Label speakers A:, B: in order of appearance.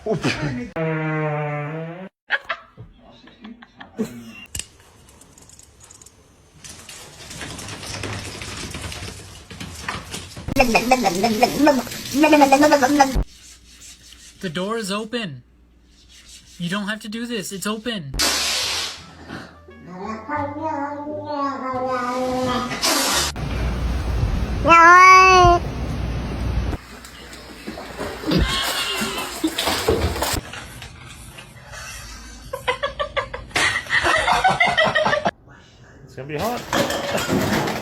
A: The door is open. You don't have to do this. It's open.
B: It's gonna be hot.